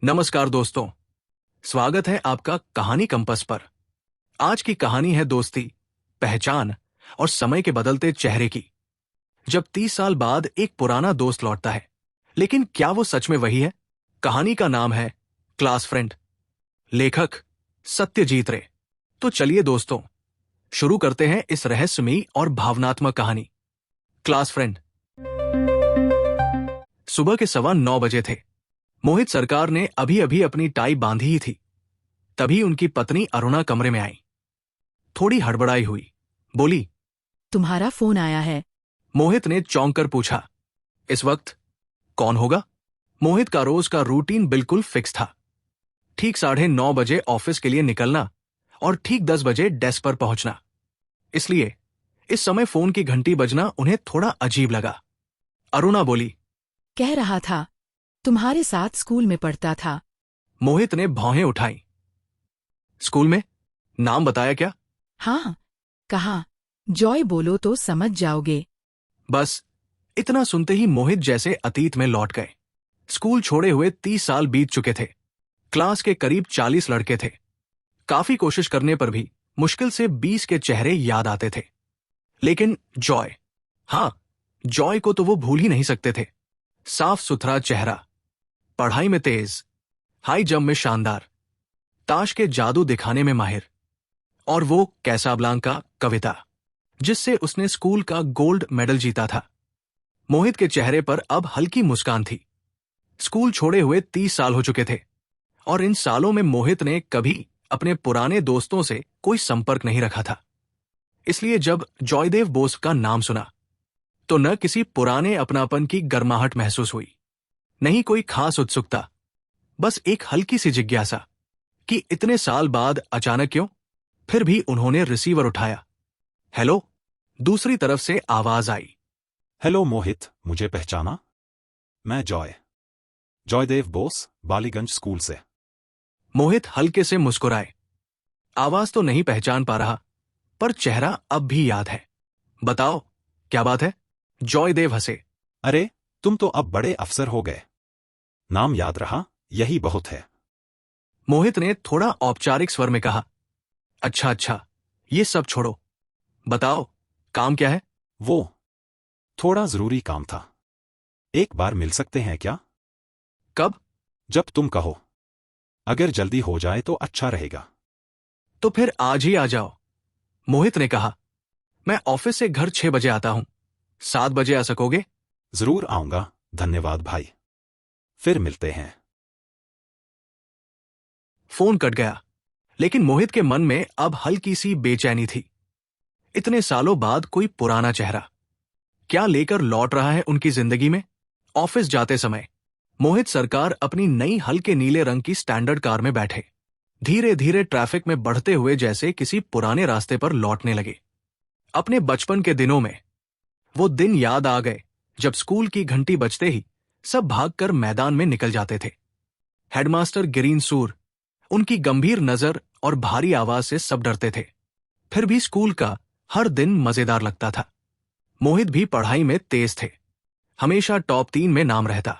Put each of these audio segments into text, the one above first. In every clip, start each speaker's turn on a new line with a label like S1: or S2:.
S1: नमस्कार दोस्तों, स्वागत है आपका कहानी कंपस पर। आज की कहानी है दोस्ती, पहचान और समय के बदलते चेहरे की। जब 30 साल बाद एक पुराना दोस्त लौटता है, लेकिन क्या वो सच में वही है? कहानी का नाम है क्लास फ्रेंड। लेखक सत्यजीत रे। तो चलिए दोस्तों, शुरू करते हैं इस रहस्यमयी और भावनात्मक कहानी, क्लास फ्रेंड। सुबह के 9:15 थे। मोहित सरकार ने अभी अभी अपनी टाई बांधी ही थी। तभी उनकी पत्नी अरुणा कमरे में आई। थोड़ी हड़बड़ाई हुई, बोली,
S2: तुम्हारा फोन आया है।
S1: मोहित ने चौंक कर पूछा, इस वक्त? कौन होगा? मोहित का रोज का रूटीन बिल्कुल फिक्स था। ठीक 9:30 ऑफिस के लिए निकलना और ठीक 10 बजे डेस्क पर पहुंचना। इसलिए इस समय फोन की घंटी बजना उन्हें थोड़ा अजीब लगा। अरुणा बोली,
S2: कह रहा था तुम्हारे साथ स्कूल में पढ़ता था।
S1: मोहित ने भौहें उठाई। स्कूल में? नाम बताया क्या?
S2: हाँ, कहा जॉय बोलो तो समझ जाओगे।
S1: बस इतना सुनते ही मोहित जैसे अतीत में लौट गए। स्कूल छोड़े हुए 30 साल बीत चुके थे। क्लास के करीब 40 लड़के थे। काफी कोशिश करने पर भी मुश्किल से 20 के चेहरे याद आते थे। लेकिन जॉय, हाँ, जॉय को तो वो भूल ही नहीं सकते थे। साफ सुथरा चेहरा, पढ़ाई में तेज, हाई जंप में शानदार, ताश के जादू दिखाने में माहिर, और वो कैसाब्लांका कविता जिससे उसने स्कूल का गोल्ड मेडल जीता था। मोहित के चेहरे पर अब हल्की मुस्कान थी। स्कूल छोड़े हुए 30 साल हो चुके थे और इन सालों में मोहित ने कभी अपने पुराने दोस्तों से कोई संपर्क नहीं रखा था। इसलिए जब जॉयदेव बोस का नाम सुना तो न किसी पुराने अपनापन की गर्माहट महसूस हुई, नहीं कोई खास उत्सुकता, बस एक हल्की सी जिज्ञासा कि इतने साल बाद अचानक क्यों। फिर भी उन्होंने रिसीवर उठाया। हेलो, दूसरी तरफ से आवाज आई।
S3: हेलो मोहित, मुझे पहचाना? मैं जॉयदेव बोस, बालीगंज स्कूल से।
S1: मोहित हल्के से मुस्कुराए। आवाज तो नहीं पहचान पा रहा, पर चेहरा अब भी याद है। बताओ, क्या बात है? जॉयदेव हंसे।
S3: अरे, तुम तो अब बड़े अफसर हो गए। नाम याद रहा, यही बहुत है।
S1: मोहित ने थोड़ा औपचारिक स्वर में कहा, अच्छा, ये सब छोड़ो, बताओ काम क्या है?
S3: वो थोड़ा जरूरी काम था। एक बार मिल सकते हैं क्या?
S1: कब?
S3: जब तुम कहो। अगर जल्दी हो जाए तो अच्छा रहेगा।
S1: तो फिर आज ही आ जाओ, मोहित ने कहा। मैं ऑफिस से घर 6 बजे आता हूं, 7 बजे आ सकोगे?
S3: जरूर आऊंगा, धन्यवाद भाई। फिर मिलते हैं।
S1: फोन कट गया, लेकिन मोहित के मन में अब हल्की सी बेचैनी थी। इतने सालों बाद कोई पुराना चेहरा क्या लेकर लौट रहा है उनकी जिंदगी में? ऑफिस जाते समय मोहित सरकार अपनी नई हल्के नीले रंग की स्टैंडर्ड कार में बैठे धीरे धीरे ट्रैफिक में बढ़ते हुए जैसे किसी पुराने रास्ते पर लौटने लगे। अपने बचपन के दिनों में वो दिन याद आ गए जब स्कूल की घंटी बजते ही सब भागकर मैदान में निकल जाते थे। हेडमास्टर गिरीन सूर, उनकी गंभीर नजर और भारी आवाज से सब डरते थे। फिर भी स्कूल का हर दिन मजेदार लगता था। मोहित भी पढ़ाई में तेज थे, हमेशा टॉप 3 में नाम रहता।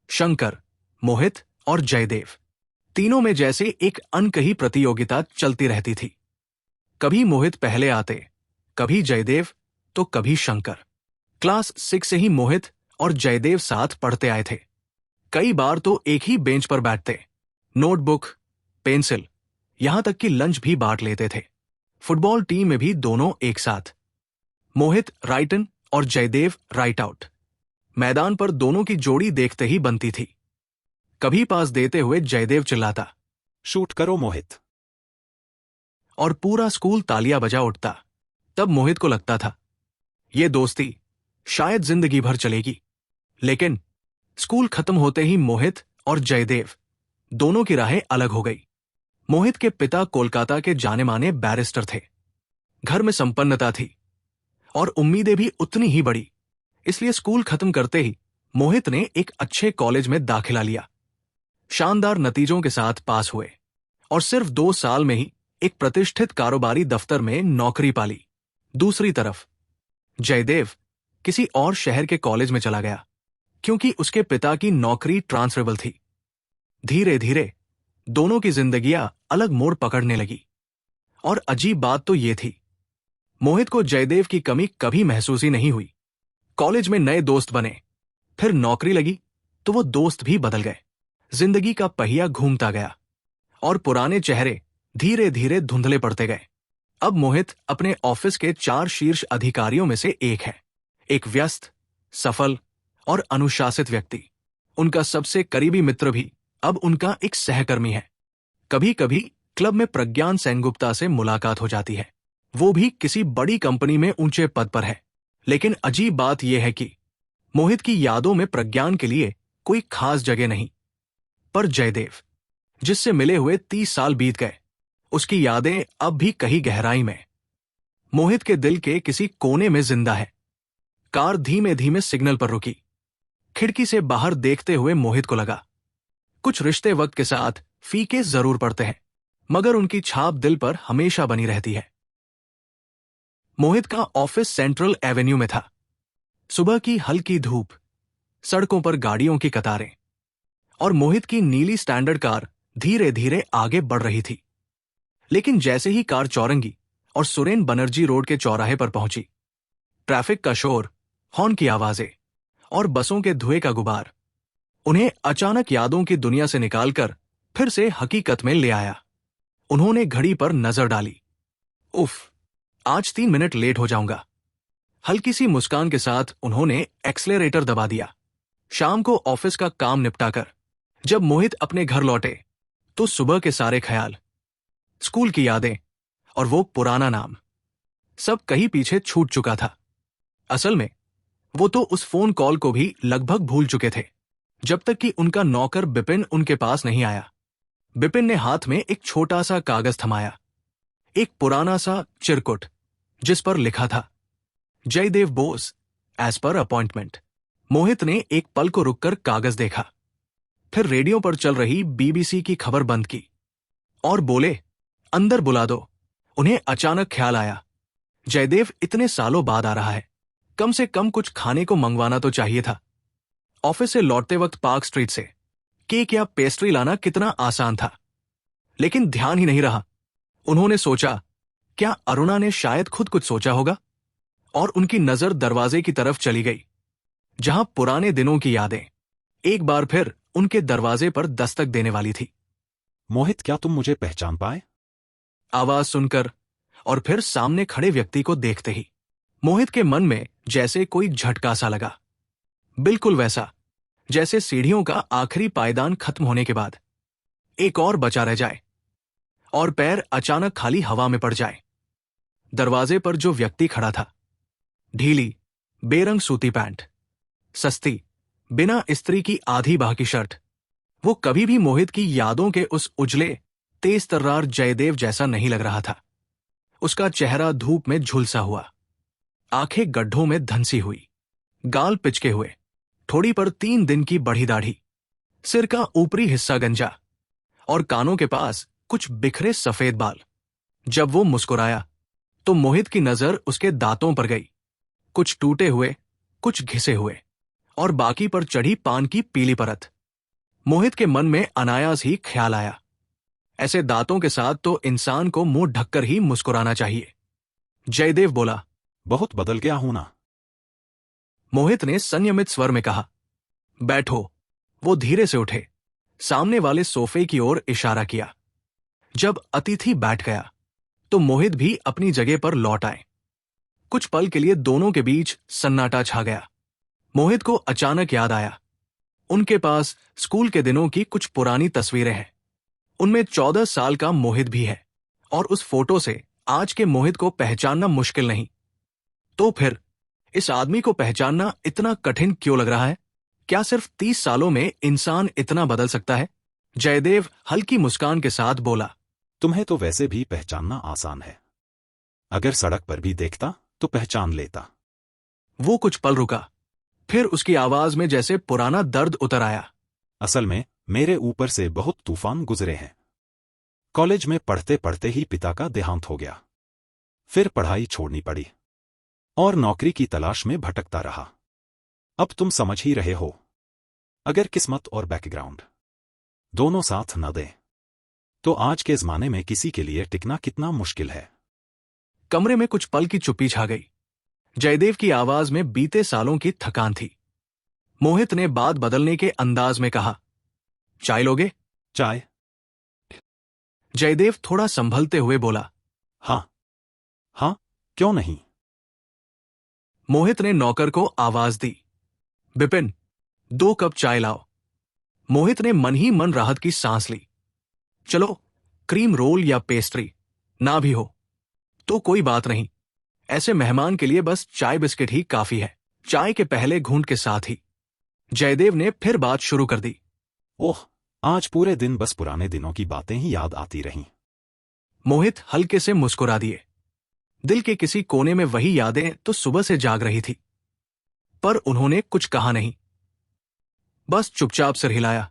S1: शंकर, मोहित और जयदेव, तीनों में जैसे एक अनकही प्रतियोगिता चलती रहती थी। कभी मोहित पहले आते, कभी जयदेव, तो कभी शंकर। क्लास 6 से ही मोहित और जयदेव साथ पढ़ते आए थे। कई बार तो एक ही बेंच पर बैठते, नोटबुक, पेंसिल, यहां तक कि लंच भी बांट लेते थे। फुटबॉल टीम में भी दोनों एक साथ, मोहित राइट इन और जयदेव राइट आउट। मैदान पर दोनों की जोड़ी देखते ही बनती थी। कभी पास देते हुए जयदेव चिल्लाता,
S3: शूट करो मोहित।
S1: और पूरा स्कूल तालियां बजा उठता। तब मोहित को लगता था, ये दोस्ती शायद जिंदगी भर चलेगी। लेकिन स्कूल खत्म होते ही मोहित और जयदेव दोनों की राहें अलग हो गई। मोहित के पिता कोलकाता के जाने माने बैरिस्टर थे। घर में संपन्नता थी और उम्मीदें भी उतनी ही बड़ी। इसलिए स्कूल खत्म करते ही मोहित ने एक अच्छे कॉलेज में दाखिला लिया। शानदार नतीजों के साथ पास हुए और सिर्फ 2 साल में ही एक प्रतिष्ठित कारोबारी दफ्तर में नौकरी पाली। दूसरी तरफ जयदेव किसी और शहर के कॉलेज में चला गया, क्योंकि उसके पिता की नौकरी ट्रांसफरेबल थी। धीरे धीरे दोनों की जिंदगियां अलग मोड़ पकड़ने लगी। और अजीब बात तो ये थी, मोहित को जयदेव की कमी कभी महसूस ही नहीं हुई। कॉलेज में नए दोस्त बने, फिर नौकरी लगी तो वो दोस्त भी बदल गए। जिंदगी का पहिया घूमता गया और पुराने चेहरे धीरे धीरे धुंधले पड़ते गए। अब मोहित अपने ऑफिस के 4 शीर्ष अधिकारियों में से एक है, एक व्यस्त, सफल और अनुशासित व्यक्ति। उनका सबसे करीबी मित्र भी अब उनका एक सहकर्मी है। कभी कभी क्लब में प्रज्ञान सेनगुप्ता से मुलाकात हो जाती है। वो भी किसी बड़ी कंपनी में ऊंचे पद पर है। लेकिन अजीब बात यह है कि मोहित की यादों में प्रज्ञान के लिए कोई खास जगह नहीं। पर जयदेव, जिससे मिले हुए 30 साल बीत गए, उसकी यादें अब भी कहीं गहराई में मोहित के दिल के किसी कोने में जिंदा है। कार धीमे धीमे सिग्नल पर रुकी। खिड़की से बाहर देखते हुए मोहित को लगा, कुछ रिश्ते वक्त के साथ फीके जरूर पड़ते हैं, मगर उनकी छाप दिल पर हमेशा बनी रहती है। मोहित का ऑफिस सेंट्रल एवेन्यू में था। सुबह की हल्की धूप, सड़कों पर गाड़ियों की कतारें और मोहित की नीली स्टैंडर्ड कार धीरे धीरे आगे बढ़ रही थी। लेकिन जैसे ही कार चौरंगी और सुरेन बनर्जी रोड के चौराहे पर पहुंची, ट्रैफिक का शोर, हॉर्न की आवाजें और बसों के धुएं का गुबार उन्हें अचानक यादों की दुनिया से निकालकर फिर से हकीकत में ले आया। उन्होंने घड़ी पर नजर डाली। उफ, आज 3 मिनट लेट हो जाऊंगा। हल्की सी मुस्कान के साथ उन्होंने एक्सलेरेटर दबा दिया। शाम को ऑफिस का काम निपटाकर जब मोहित अपने घर लौटे तो सुबह के सारे ख्याल, स्कूल की यादें और वो पुराना नाम, सब कहीं पीछे छूट चुका था। असल में वो तो उस फोन कॉल को भी लगभग भूल चुके थे, जब तक कि उनका नौकर बिपिन उनके पास नहीं आया। बिपिन ने हाथ में एक छोटा सा कागज थमाया, एक पुराना सा चिरकुट जिस पर लिखा था, Jaidev Bose, as per appointment. Mohit ने एक पल को रुककर कागज देखा, फिर रेडियो पर चल रही बीबीसी की खबर बंद की और बोले, अंदर बुला दो। उन्हें अचानक ख्याल आया, जयदेव इतने सालों बाद आ रहा है, कम से कम कुछ खाने को मंगवाना तो चाहिए था। ऑफिस से लौटते वक्त पार्क स्ट्रीट से केक या पेस्ट्री लाना कितना आसान था, लेकिन ध्यान ही नहीं रहा। उन्होंने सोचा, क्या अरुणा ने शायद खुद कुछ सोचा होगा? और उनकी नजर दरवाजे की तरफ चली गई, जहां पुराने दिनों की यादें एक बार फिर उनके दरवाजे पर दस्तक देने वाली थी।
S3: मोहित, क्या तुम मुझे पहचान पाए?
S1: आवाज सुनकर और फिर सामने खड़े व्यक्ति को देखते ही मोहित के मन में जैसे कोई झटका सा लगा। बिल्कुल वैसा जैसे सीढ़ियों का आखिरी पायदान खत्म होने के बाद एक और बचा रह जाए और पैर अचानक खाली हवा में पड़ जाए। दरवाजे पर जो व्यक्ति खड़ा था, ढीली बेरंग सूती पैंट, सस्ती बिना इस्त्री की आधी बाह की शर्ट, वो कभी भी मोहित की यादों के उस उजले तेज तर्रार जयदेव जैसा नहीं लग रहा था। उसका चेहरा धूप में झुलसा हुआ, आंखें गड्ढों में धंसी हुई, गाल पिचके हुए, ठोड़ी पर 3 दिन की बढ़ी दाढ़ी, सिर का ऊपरी हिस्सा गंजा और कानों के पास कुछ बिखरे सफेद बाल। जब वो मुस्कुराया तो मोहित की नजर उसके दांतों पर गई, कुछ टूटे हुए, कुछ घिसे हुए और बाकी पर चढ़ी पान की पीली परत। मोहित के मन में अनायास ही ख्याल आया, ऐसे दांतों के साथ तो इंसान को मुंह ढककर ही मुस्कुराना चाहिए। जयदेव बोला,
S3: बहुत बदल गया हूं ना?
S1: मोहित ने संयमित स्वर में कहा। बैठो। वो धीरे से उठे, सामने वाले सोफे की ओर इशारा किया। जब अतिथि बैठ गया तो मोहित भी अपनी जगह पर लौट आए। कुछ पल के लिए दोनों के बीच सन्नाटा छा गया। मोहित को अचानक याद आया, उनके पास स्कूल के दिनों की कुछ पुरानी तस्वीरें हैं। उनमें 14 साल का मोहित भी है और उस फोटो से आज के मोहित को पहचानना मुश्किल नहीं। तो फिर इस आदमी को पहचानना इतना कठिन क्यों लग रहा है? क्या सिर्फ 30 सालों में इंसान इतना बदल सकता है? जयदेव हल्की मुस्कान के साथ बोला,
S3: तुम्हें तो वैसे भी पहचानना आसान है। अगर सड़क पर भी देखता तो पहचान लेता।
S1: वो कुछ पल रुका, फिर उसकी आवाज में जैसे पुराना दर्द उतर आया।
S3: असल में मेरे ऊपर से बहुत तूफान गुजरे हैं। कॉलेज में पढ़ते पढ़ते ही पिता का देहांत हो गया, फिर पढ़ाई छोड़नी पड़ी और नौकरी की तलाश में भटकता रहा। अब तुम समझ ही रहे हो, अगर किस्मत और बैकग्राउंड दोनों साथ न दें तो आज के जमाने में किसी के लिए टिकना कितना मुश्किल है।
S1: कमरे में कुछ पल की चुप्पी छा गई। जयदेव की आवाज में बीते सालों की थकान थी। मोहित ने बात बदलने के अंदाज में कहा, चाय लोगे?
S3: चाय?
S1: जयदेव थोड़ा संभलते हुए बोला,
S3: हाँ हाँ, क्यों नहीं।
S1: मोहित ने नौकर को आवाज दी, बिपिन 2 कप चाय लाओ। मोहित ने मन ही मन राहत की सांस ली। चलो, क्रीम रोल या पेस्ट्री ना भी हो तो कोई बात नहीं, ऐसे मेहमान के लिए बस चाय बिस्किट ही काफी है। चाय के पहले घूंट के साथ ही जयदेव ने फिर बात शुरू कर दी।
S3: ओह, आज पूरे दिन बस पुराने दिनों की बातें ही याद आती रहीं।
S1: मोहित हल्के से मुस्कुरा दिए। दिल के किसी कोने में वही यादें तो सुबह से जाग रही थी, पर उन्होंने कुछ कहा नहीं, बस चुपचाप सिर हिलाया।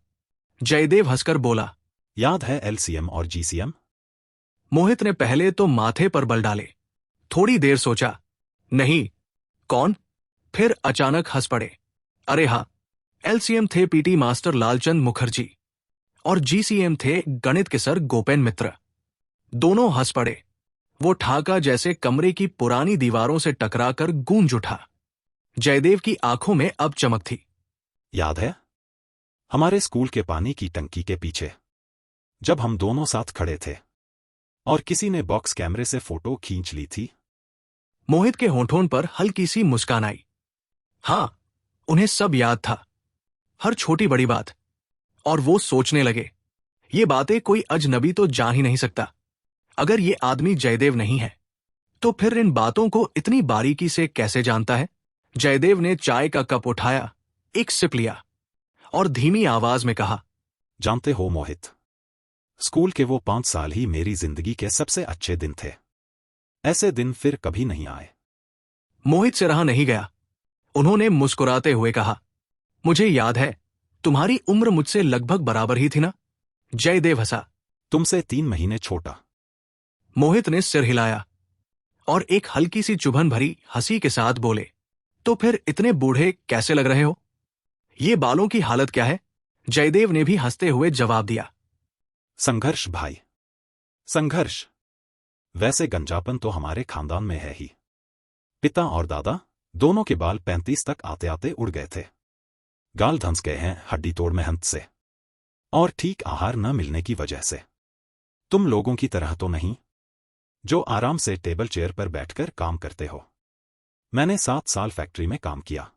S1: जयदेव हंसकर बोला,
S3: याद है LCM और GCM?
S1: मोहित ने पहले तो माथे पर बल डाले, थोड़ी देर सोचा, नहीं, कौन? फिर अचानक हंस पड़े, अरे हाँ, LCM थे PT मास्टर लालचंद मुखर्जी और GCM थे गणित के सर गोपेन मित्र। दोनों हंस पड़े। वो ठाका जैसे कमरे की पुरानी दीवारों से टकराकर गूंज उठा। जयदेव की आंखों में अब चमक थी।
S3: याद है हमारे स्कूल के पानी की टंकी के पीछे जब हम दोनों साथ खड़े थे और किसी ने बॉक्स कैमरे से फोटो खींच ली थी?
S1: मोहित के होंठों पर हल्की सी मुस्कान आई। हां, उन्हें सब याद था, हर छोटी बड़ी बात। और वो सोचने लगे, ये बातें कोई अजनबी तो जान ही नहीं सकता। अगर ये आदमी जयदेव नहीं है तो फिर इन बातों को इतनी बारीकी से कैसे जानता है? जयदेव ने चाय का कप उठाया, एक सिप लिया और धीमी आवाज में कहा,
S3: जानते हो मोहित, स्कूल के वो 5 साल ही मेरी जिंदगी के सबसे अच्छे दिन थे। ऐसे दिन फिर कभी नहीं आए।
S1: मोहित से रहा नहीं गया। उन्होंने मुस्कुराते हुए कहा, मुझे याद है, तुम्हारी उम्र मुझसे लगभग बराबर ही थी ना? जयदेव हंसा।
S3: तुमसे 3 महीने छोटा।
S1: मोहित ने सिर हिलाया और एक हल्की सी चुभन भरी हंसी के साथ बोले, तो फिर इतने बूढ़े कैसे लग रहे हो? ये बालों की हालत क्या है? जयदेव ने भी हंसते हुए जवाब दिया,
S3: संघर्ष भाई, संघर्ष। वैसे गंजापन तो हमारे खानदान में है ही। पिता और दादा दोनों के बाल 35 तक आते आते उड़ गए थे। गाल धंस गए हैं हड्डी तोड़ मेहनत से और ठीक आहार न मिलने की वजह से। तुम लोगों की तरह तो नहीं जो आराम से टेबल चेयर पर बैठकर काम करते हो। मैंने 7 साल फैक्ट्री में काम किया,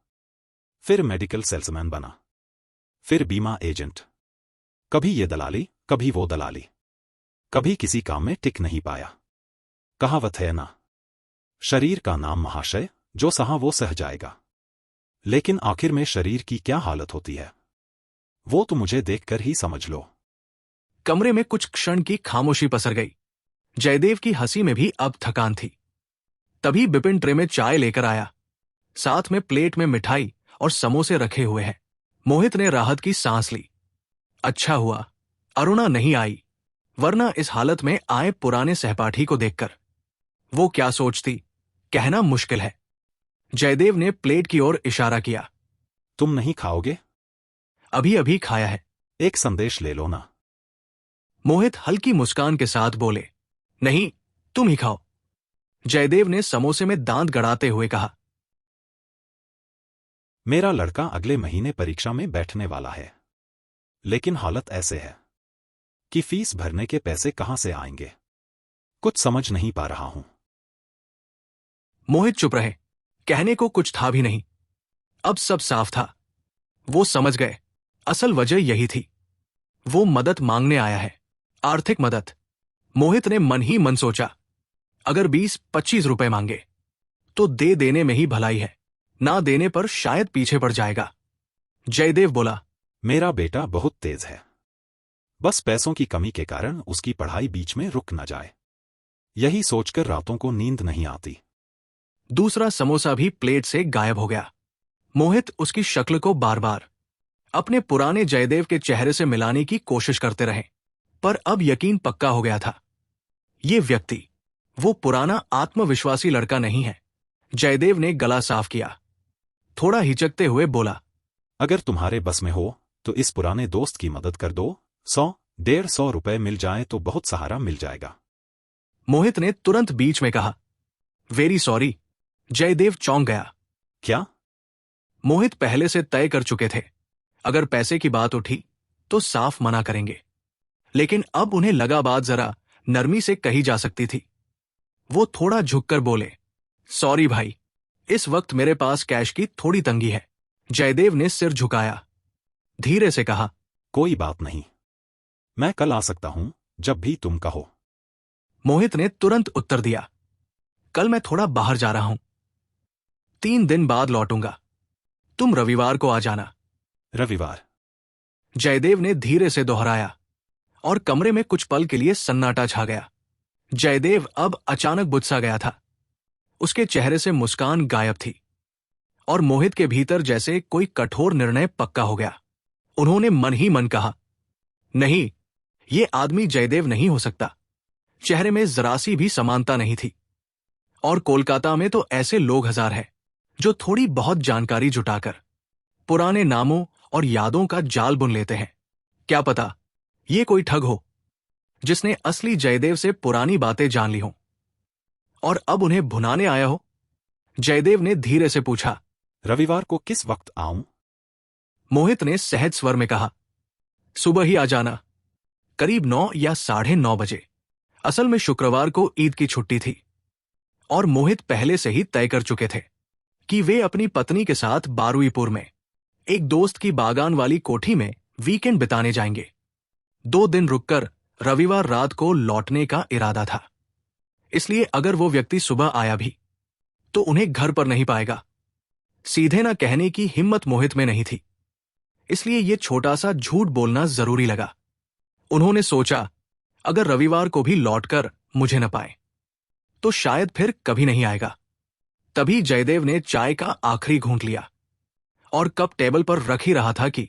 S3: फिर मेडिकल सेल्समैन बना, फिर बीमा एजेंट। कभी ये दलाली, कभी वो दलाली, कभी किसी काम में टिक नहीं पाया। कहावत है ना, शरीर का नाम महाशय, जो सहा वो सह जाएगा। लेकिन आखिर में शरीर की क्या हालत होती है वो तो मुझे देखकर ही समझ लो।
S1: कमरे में कुछ क्षण की खामोशी पसर गई। जयदेव की हंसी में भी अब थकान थी। तभी बिपिन ट्रे में चाय लेकर आया, साथ में प्लेट में मिठाई और समोसे रखे हुए हैं। मोहित ने राहत की सांस ली। अच्छा हुआ अरुणा नहीं आई, वरना इस हालत में आए पुराने सहपाठी को देखकर वो क्या सोचती, कहना मुश्किल है। जयदेव ने प्लेट की ओर इशारा किया,
S3: तुम नहीं खाओगे?
S1: अभी अभी खाया है।
S3: एक संदेश ले लो ना।
S1: मोहित हल्की मुस्कान के साथ बोले, नहीं, तुम ही खाओ। जयदेव ने समोसे में दांत गड़ाते हुए कहा,
S3: मेरा लड़का अगले महीने परीक्षा में बैठने वाला है, लेकिन हालत ऐसे है कि फीस भरने के पैसे कहां से आएंगे, कुछ समझ नहीं पा रहा हूं।
S1: मोहित चुप रहे। कहने को कुछ था भी नहीं। अब सब साफ था। वो समझ गए, असल वजह यही थी। वो मदद मांगने आया है, आर्थिक मदद। मोहित ने मन ही मन सोचा, अगर 20-25 रुपए मांगे तो दे देने में ही भलाई है, ना देने पर शायद पीछे पड़ जाएगा। जयदेव बोला,
S3: मेरा बेटा बहुत तेज है, बस पैसों की कमी के कारण उसकी पढ़ाई बीच में रुक न जाए, यही सोचकर रातों को नींद नहीं आती।
S1: दूसरा समोसा भी प्लेट से गायब हो गया। मोहित उसकी शक्ल को बार बार अपने पुराने जयदेव के चेहरे से मिलाने की कोशिश करते रहे, पर अब यकीन पक्का हो गया था, ये व्यक्ति वो पुराना आत्मविश्वासी लड़का नहीं है। जयदेव ने गला साफ किया, थोड़ा हिचकते हुए बोला,
S3: अगर तुम्हारे बस में हो तो इस पुराने दोस्त की मदद कर दो, 100-150 रुपए मिल जाए तो बहुत सहारा मिल जाएगा।
S1: मोहित ने तुरंत बीच में कहा। Very sorry. जयदेव चौंक गया।
S3: क्या?
S1: मोहित पहले से तय कर चुके थे, अगर पैसे की बात उठी तो साफ मना करेंगे, लेकिन अब उन्हें लगा बात जरा नरमी से कही जा सकती थी। वो थोड़ा झुककर बोले, सॉरी भाई, इस वक्त मेरे पास कैश की थोड़ी तंगी है। जयदेव ने सिर झुकाया, धीरे से कहा,
S3: कोई बात नहीं, मैं कल आ सकता हूं जब भी तुम कहो।
S1: मोहित ने तुरंत उत्तर दिया, कल मैं थोड़ा बाहर जा रहा हूं, 3 दिन बाद लौटूंगा, तुम रविवार को आ जाना।
S3: रविवार?
S1: जयदेव ने धीरे से दोहराया और कमरे में कुछ पल के लिए सन्नाटा छा गया। जयदेव अब अचानक बुझ सा गया था। उसके चेहरे से मुस्कान गायब थी और मोहित के भीतर जैसे कोई कठोर निर्णय पक्का हो गया। उन्होंने मन ही मन कहा, नहीं, ये आदमी जयदेव नहीं हो सकता। चेहरे में जरा सी भी समानता नहीं थी। और कोलकाता में तो ऐसे लोग हजार हैं जो थोड़ी बहुत जानकारी जुटाकर पुराने नामों और यादों का जाल बुन लेते हैं। क्या पता ये कोई ठग हो जिसने असली जयदेव से पुरानी बातें जान ली हों और अब उन्हें भुनाने आया हो। जयदेव ने धीरे से पूछा,
S3: रविवार को किस वक्त आऊं?
S1: मोहित ने सहज स्वर में कहा, सुबह ही आ जाना, करीब 9 या 9:30 बजे। असल में शुक्रवार को ईद की छुट्टी थी और मोहित पहले से ही तय कर चुके थे कि वे अपनी पत्नी के साथ बारुईपुर में एक दोस्त की बागान वाली कोठी में वीकेंड बिताने जाएंगे। 2 दिन रुककर रविवार रात को लौटने का इरादा था। इसलिए अगर वो व्यक्ति सुबह आया भी तो उन्हें घर पर नहीं पाएगा। सीधे ना कहने की हिम्मत मोहित में नहीं थी, इसलिए ये छोटा सा झूठ बोलना जरूरी लगा। उन्होंने सोचा, अगर रविवार को भी लौटकर मुझे न पाए तो शायद फिर कभी नहीं आएगा। तभी जयदेव ने चाय का आखिरी घूंट लिया और कप टेबल पर रख ही रहा था कि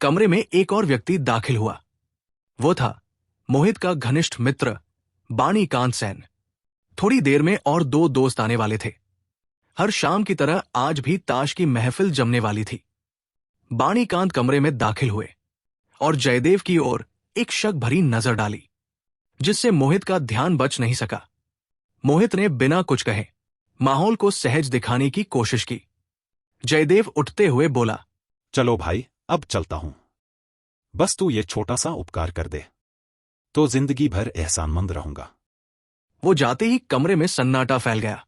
S1: कमरे में एक और व्यक्ति दाखिल हुआ। वो था मोहित का घनिष्ठ मित्र बाणीकांत सेन। थोड़ी देर में और 2 दोस्त आने वाले थे। हर शाम की तरह आज भी ताश की महफिल जमने वाली थी। बाणीकांत कमरे में दाखिल हुए और जयदेव की ओर एक शक भरी नजर डाली, जिससे मोहित का ध्यान बच नहीं सका। मोहित ने बिना कुछ कहे माहौल को सहज दिखाने की कोशिश की। जयदेव उठते हुए बोला,
S3: चलो भाई, अब चलता हूं। बस तू ये छोटा सा उपकार कर दे तो जिंदगी भर एहसानमंद रहूंगा।
S1: वो जाते ही कमरे में सन्नाटा फैल गया।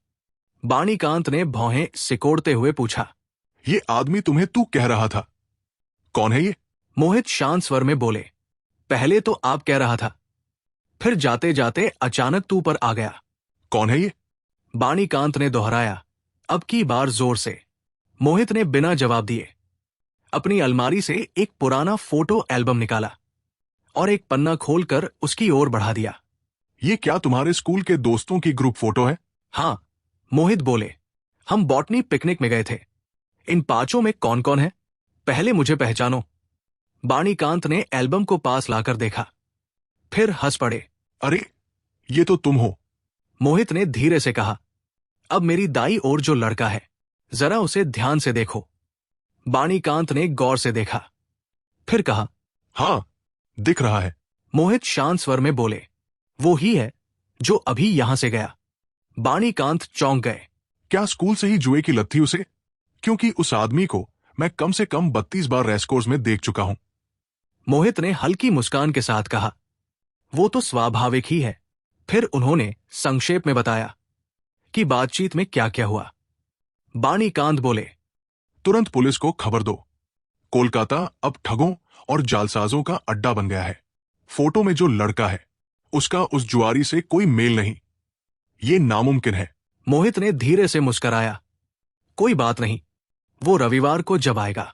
S1: बाणीकांत ने भौहें सिकोड़ते हुए पूछा,
S4: ये आदमी तुम्हें तू कह रहा था, कौन है ये?
S1: मोहित शांत स्वर में बोले, पहले तो आप कह रहा था, फिर जाते जाते अचानक तू पर आ गया।
S4: कौन है ये?
S1: बाणीकांत ने दोहराया, अब की बार जोर से। मोहित ने बिना जवाब दिए अपनी अलमारी से एक पुराना फोटो एल्बम निकाला और एक पन्ना खोलकर उसकी ओर बढ़ा दिया।
S4: ये क्या तुम्हारे स्कूल के दोस्तों की ग्रुप फोटो है?
S1: हाँ, मोहित बोले, हम बॉटनी पिकनिक में गए थे। इन 5 में कौन कौन है? पहले मुझे पहचानो। बाणीकांत ने एल्बम को पास लाकर देखा, फिर हंस पड़े।
S4: अरे, ये तो तुम हो।
S1: मोहित ने धीरे से कहा, अब मेरी दाई ओर जो लड़का है, जरा उसे ध्यान से देखो। बाणीकांत ने गौर से देखा, फिर कहा,
S4: हाँ, दिख रहा है।
S1: मोहित शांत स्वर में बोले, वो ही है जो अभी यहां से गया। बाणीकांत चौंक गए।
S4: क्या स्कूल से ही जुए की लत थी उसे? क्योंकि उस आदमी को मैं कम से कम 32 बार रेसकोर्स में देख चुका हूं।
S1: मोहित ने हल्की मुस्कान के साथ कहा, वो तो स्वाभाविक ही है। फिर उन्होंने संक्षेप में बताया कि बातचीत में क्या क्या हुआ। बाणीकांत बोले,
S4: तुरंत पुलिस को खबर दो। कोलकाता अब ठगों और जालसाजों का अड्डा बन गया है। फोटो में जो लड़का है उसका उस जुआरी से कोई मेल नहीं। ये नामुमकिन है।
S1: मोहित ने धीरे से मुस्कराया, कोई बात नहीं, वो रविवार को जब आएगा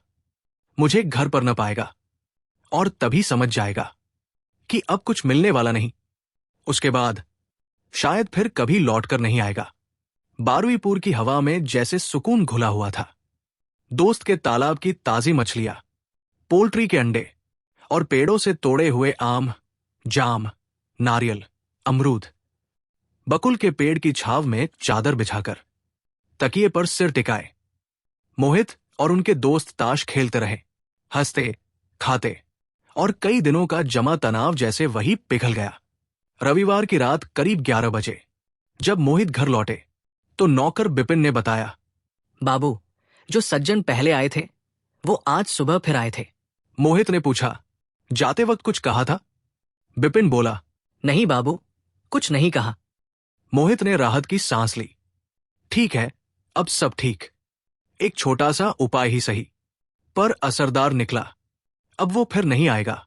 S1: मुझे घर पर न पाएगा और तभी समझ जाएगा कि अब कुछ मिलने वाला नहीं। उसके बाद शायद फिर कभी लौटकर नहीं आएगा। बारुईपुर की हवा में जैसे सुकून घुला हुआ था। दोस्त के तालाब की ताजी मछलियां, पोल्ट्री के अंडे और पेड़ों से तोड़े हुए आम, जाम, नारियल, अमरूद। बकुल के पेड़ की छाव में चादर बिछाकर तकिए पर सिर टिकाए मोहित और उनके दोस्त ताश खेलते रहे, हंसते, खाते और कई दिनों का जमा तनाव जैसे वही पिघल गया। रविवार की रात करीब 11 बजे जब मोहित घर लौटे तो नौकर बिपिन ने बताया,
S5: बाबू, जो सज्जन पहले आए थे वो आज सुबह फिर आए थे।
S1: मोहित ने पूछा, जाते वक्त कुछ कहा था? बिपिन बोला,
S5: नहीं बाबू, कुछ नहीं कहा।
S1: मोहित ने राहत की सांस ली। ठीक है, अब सब ठीक। एक छोटा सा उपाय ही सही, पर असरदार निकला। अब वो फिर नहीं आएगा,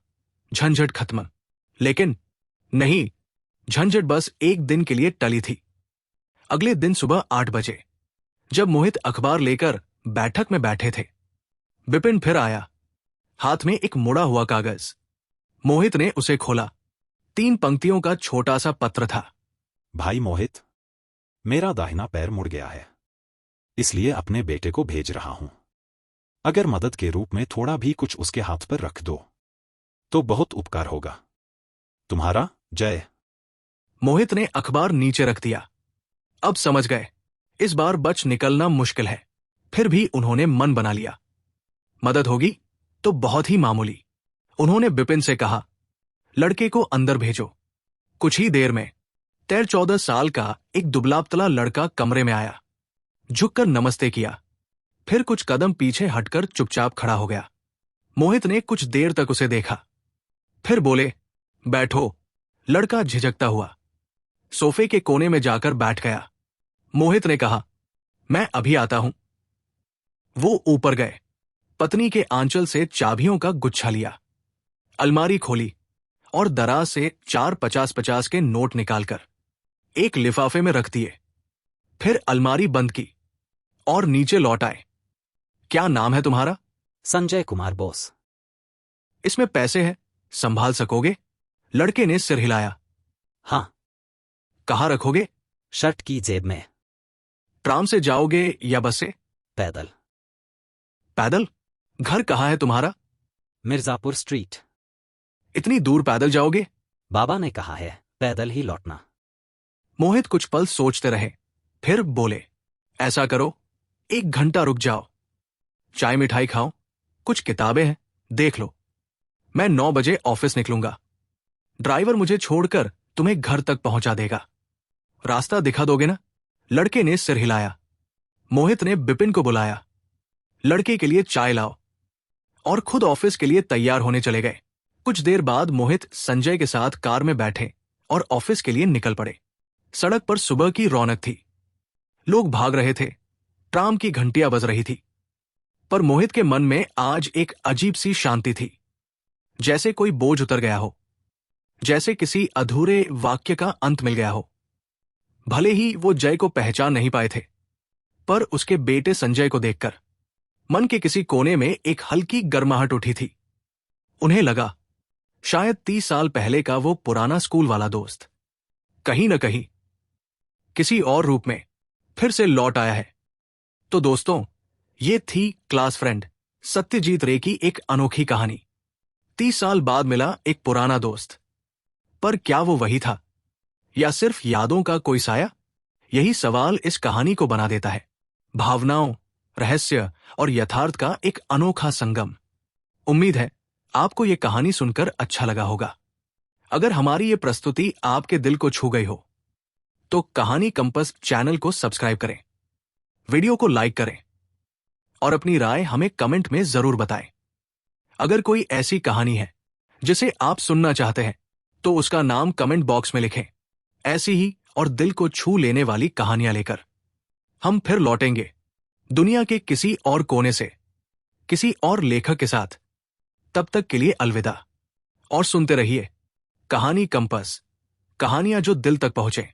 S1: झंझट खत्म। लेकिन नहीं, झंझट बस एक दिन के लिए टली थी। अगले दिन सुबह 8 बजे जब मोहित अखबार लेकर बैठक में बैठे थे, बिपिन फिर आया, हाथ में एक मुड़ा हुआ कागज। मोहित ने उसे खोला। 3 पंक्तियों का छोटा सा पत्र था।
S3: भाई मोहित, मेरा दाहिना पैर मुड़ गया है, इसलिए अपने बेटे को भेज रहा हूं। अगर मदद के रूप में थोड़ा भी कुछ उसके हाथ पर रख दो तो बहुत उपकार होगा। तुम्हारा जय।
S1: मोहित ने अखबार नीचे रख दिया। अब समझ गए, इस बार बच निकलना मुश्किल है। फिर भी उन्होंने मन बना लिया। मदद होगी तो बहुत ही मामूली। उन्होंने बिपिन से कहा, लड़के को अंदर भेजो। कुछ ही देर में 13-14 साल का एक दुबला-पतला लड़का कमरे में आया। झुककर नमस्ते किया, फिर कुछ कदम पीछे हटकर चुपचाप खड़ा हो गया। मोहित ने कुछ देर तक उसे देखा, फिर बोले, बैठो। लड़का झिझकता हुआ सोफे के कोने में जाकर बैठ गया। मोहित ने कहा, मैं अभी आता हूं। वो ऊपर गए, पत्नी के आंचल से चाबियों का गुच्छा लिया, अलमारी खोली और दराज से 4 50-50 के नोट निकालकर एक लिफाफे में रख दिए। फिर अलमारी बंद की और नीचे लौट आए। क्या नाम है तुम्हारा?
S6: संजय कुमार बोस।
S1: इसमें पैसे हैं, संभाल सकोगे? लड़के ने सिर हिलाया।
S6: हाँ।
S1: कहाँ रखोगे?
S6: शर्ट की जेब में।
S1: ट्राम से जाओगे या बस से?
S6: पैदल।
S1: पैदल? घर कहाँ है तुम्हारा?
S6: मिर्जापुर स्ट्रीट।
S1: इतनी दूर पैदल जाओगे?
S6: बाबा ने कहा है पैदल ही लौटना।
S1: मोहित कुछ पल सोचते रहे, फिर बोले, ऐसा करो, 1 घंटा रुक जाओ, चाय मिठाई खाओ, कुछ किताबें हैं, देख लो। मैं 9 बजे ऑफिस निकलूंगा। ड्राइवर मुझे छोड़कर तुम्हें घर तक पहुंचा देगा। रास्ता दिखा दोगे ना? लड़के ने सिर हिलाया। मोहित ने बिपिन को बुलाया, लड़के के लिए चाय लाओ, और खुद ऑफिस के लिए तैयार होने चले गए। कुछ देर बाद मोहित संजय के साथ कार में बैठे और ऑफिस के लिए निकल पड़े। सड़क पर सुबह की रौनक थी, लोग भाग रहे थे, ट्राम की घंटियां बज रही थी। पर मोहित के मन में आज एक अजीब सी शांति थी, जैसे कोई बोझ उतर गया हो, जैसे किसी अधूरे वाक्य का अंत मिल गया हो। भले ही वो जय को पहचान नहीं पाए थे, पर उसके बेटे संजय को देखकर मन के किसी कोने में एक हल्की गर्माहट उठी थी। उन्हें लगा, शायद 30 साल पहले का वो पुराना स्कूल वाला दोस्त कहीं न कहीं किसी और रूप में फिर से लौट आया है। तो दोस्तों, ये थी क्लास फ्रेंड सत्यजीत रे की एक अनोखी कहानी। 30 साल बाद मिला एक पुराना दोस्त। पर क्या वो वही था, या सिर्फ यादों का कोई साया? यही सवाल इस कहानी को बना देता है। भावनाओं, रहस्य और यथार्थ का एक अनोखा संगम। उम्मीद है आपको ये कहानी सुनकर अच्छा लगा होगा। अगर हमारी ये प्रस्तुति आपके दिल को छू गई हो तो कहानी कंपस चैनल को सब्सक्राइब करें, वीडियो को लाइक करें और अपनी राय हमें कमेंट में जरूर बताएं। अगर कोई ऐसी कहानी है जिसे आप सुनना चाहते हैं तो उसका नाम कमेंट बॉक्स में लिखें। ऐसी ही और दिल को छू लेने वाली कहानियां लेकर हम फिर लौटेंगे दुनिया के किसी और कोने से, किसी और लेखक के साथ। तब तक के लिए अलविदा, और सुनते रहिए कहानी कंपस, कहानियां जो दिल तक पहुंचे।